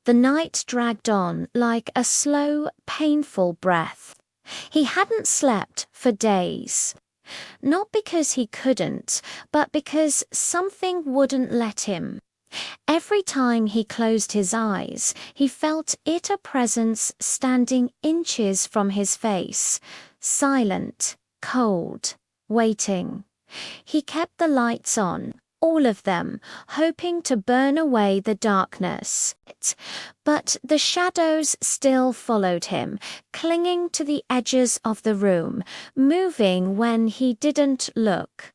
The night dragged on like a slow, painful breath. He hadn't slept for days. Not because he couldn't, but because something wouldn't let him. Every time he closed his eyes, he felt it a presence standing inches from his face, silent, cold, waiting. He kept the lights on, all of them, hoping to burn away the darkness. But the shadows still followed him, clinging to the edges of the room, moving when he didn't look.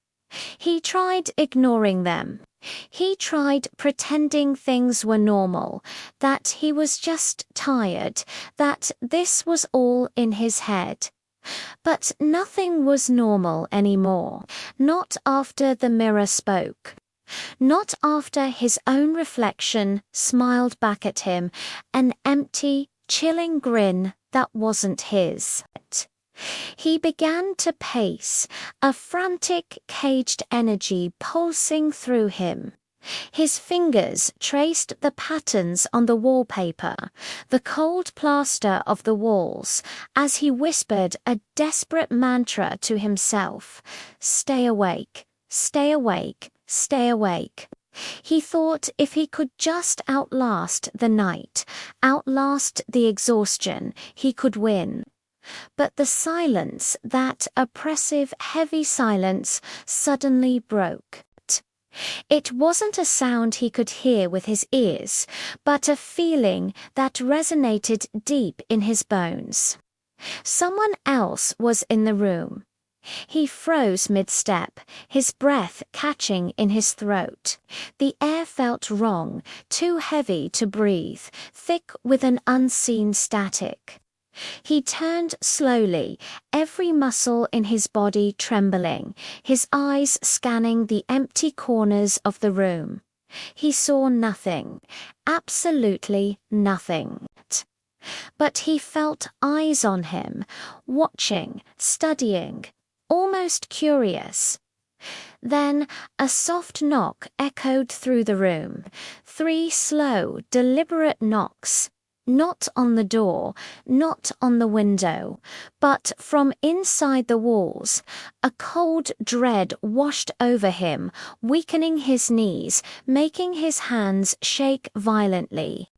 He tried ignoring them. He tried pretending things were normal, that he was just tired, that this was all in his head. But nothing was normal anymore, not after the mirror spoke. Not after his own reflection smiled back at him, an empty, chilling grin that wasn't his. He began to pace, a frantic, caged energy pulsing through him. His fingers traced the patterns on the wallpaper, the cold plaster of the walls, as he whispered a desperate mantra to himself. Stay awake, stay awake, stay awake. He thought if he could just outlast the night, outlast the exhaustion, he could win. But the silence, that oppressive, heavy silence, suddenly broke. It wasn't a sound he could hear with his ears, but a feeling that resonated deep in his bones. Someone else was in the room. He froze mid-step, his breath catching in his throat. The air felt wrong, too heavy to breathe, thick with an unseen static. He turned slowly, every muscle in his body trembling, his eyes scanning the empty corners of the room. He saw nothing, absolutely nothing. But he felt eyes on him, watching, studying, almost curious. Then a soft knock echoed through the room, 3 slow, deliberate knocks. Not on the door, not on the window, but from inside the walls. A cold dread washed over him, weakening his knees, making his hands shake violently.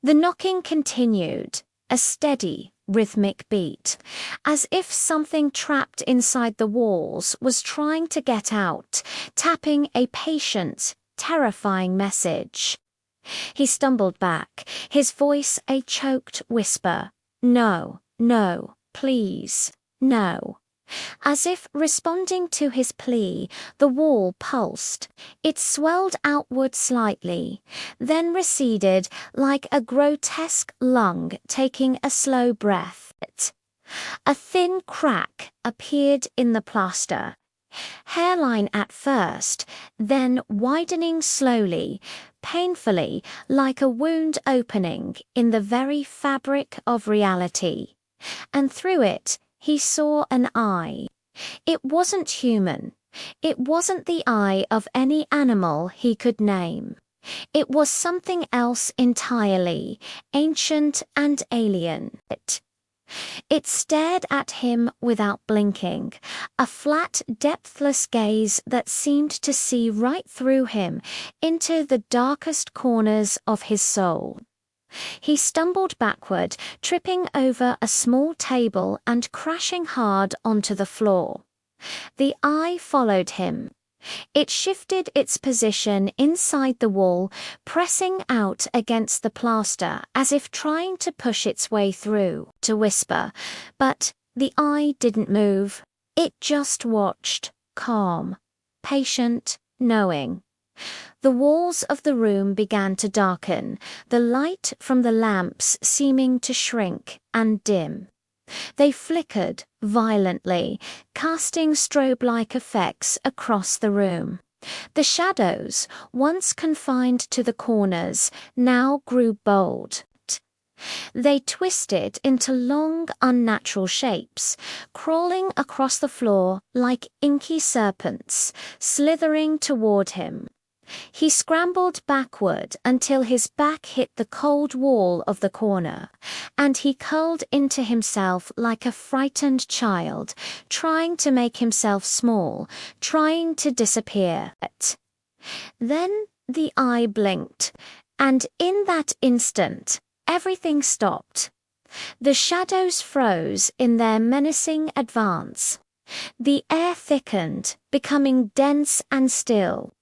The knocking continued, a steady, rhythmic beat, as if something trapped inside the walls was trying to get out, tapping a patient, terrifying message. He stumbled back, his voice a choked whisper. No, no, please, no. As if responding to his plea, the wall pulsed. It swelled outward slightly, then receded like a grotesque lung taking a slow breath. A thin crack appeared in the plaster. Hairline at first, then widening slowly, painfully, like a wound opening in the very fabric of reality. And through it, he saw an eye. It wasn't human. It wasn't the eye of any animal he could name. It was something else entirely, ancient and alien. It stared at him without blinking, a flat, depthless gaze that seemed to see right through him, into the darkest corners of his soul. He stumbled backward, tripping over a small table and crashing hard onto the floor. The eye followed him. It shifted its position inside the wall, pressing out against the plaster as if trying to push its way through, to whisper, but the eye didn't move. It just watched, calm, patient, knowing. The walls of the room began to darken, the light from the lamps seeming to shrink and dim. They flickered violently, casting strobe-like effects across the room. The shadows, once confined to the corners, now grew bold. They twisted into long, unnatural shapes, crawling across the floor like inky serpents, slithering toward him. He scrambled backward until his back hit the cold wall of the corner, and he curled into himself like a frightened child, trying to make himself small, trying to disappear. Then the eye blinked, and in that instant, everything stopped. The shadows froze in their menacing advance. The air thickened, becoming dense and still.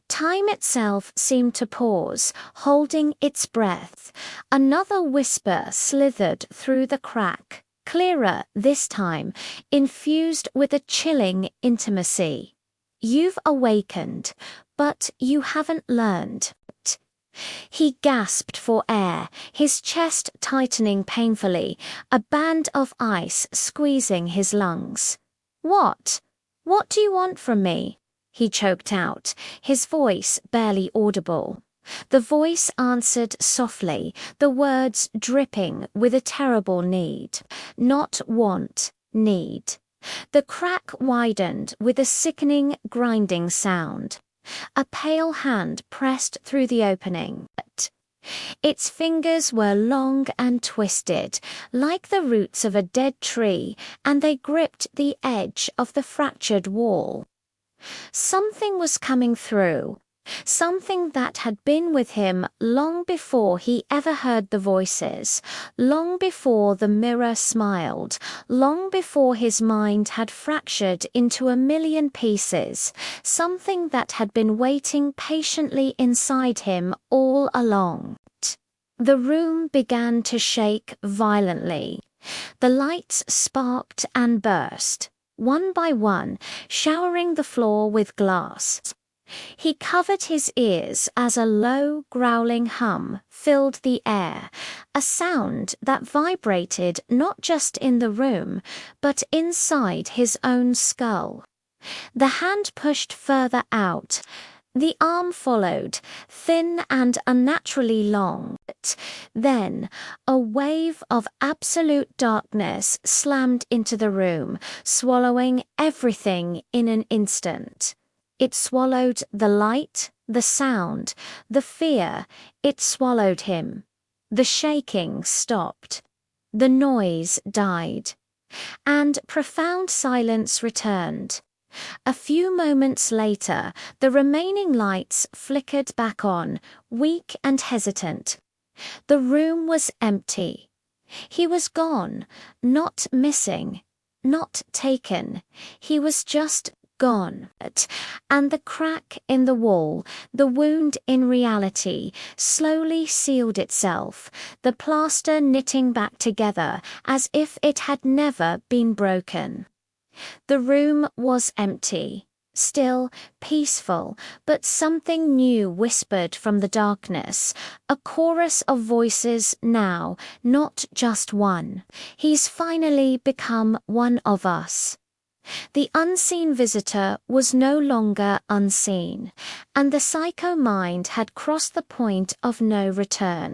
Time itself seemed to pause, holding its breath. Another whisper slithered through the crack, clearer this time, infused with a chilling intimacy. "You've awakened, but you haven't learned." He gasped for air, his chest tightening painfully, a band of ice squeezing his lungs. What do you want from me?" he choked out, his voice barely audible. The voice answered softly, the words dripping with a terrible need. Not want, need. The crack widened with a sickening, grinding sound. A pale hand pressed through the opening. Its fingers were long and twisted, like the roots of a dead tree, and they gripped the edge of the fractured wall. Something was coming through, something that had been with him long before he ever heard the voices, long before the mirror smiled, long before his mind had fractured into a million pieces, something that had been waiting patiently inside him all along. The room began to shake violently. The lights sparked and burst, one by one, showering the floor with glass. He covered his ears as a low, growling hum filled the air, a sound that vibrated not just in the room, but inside his own skull. The hand pushed further out. The arm followed, thin and unnaturally long. Then, a wave of absolute darkness slammed into the room, swallowing everything in an instant. It swallowed the light, the sound, the fear. It swallowed him. The shaking stopped. The noise died. And profound silence returned. A few moments later, the remaining lights flickered back on, weak and hesitant. The room was empty. He was gone, not missing, not taken. He was just gone. And the crack in the wall, the wound in reality, slowly sealed itself, the plaster knitting back together as if it had never been broken. The room was empty, still, peaceful, but something new whispered from the darkness, a chorus of voices now, not just one. "He's finally become one of us." The unseen visitor was no longer unseen, and the psycho mind had crossed the point of no return.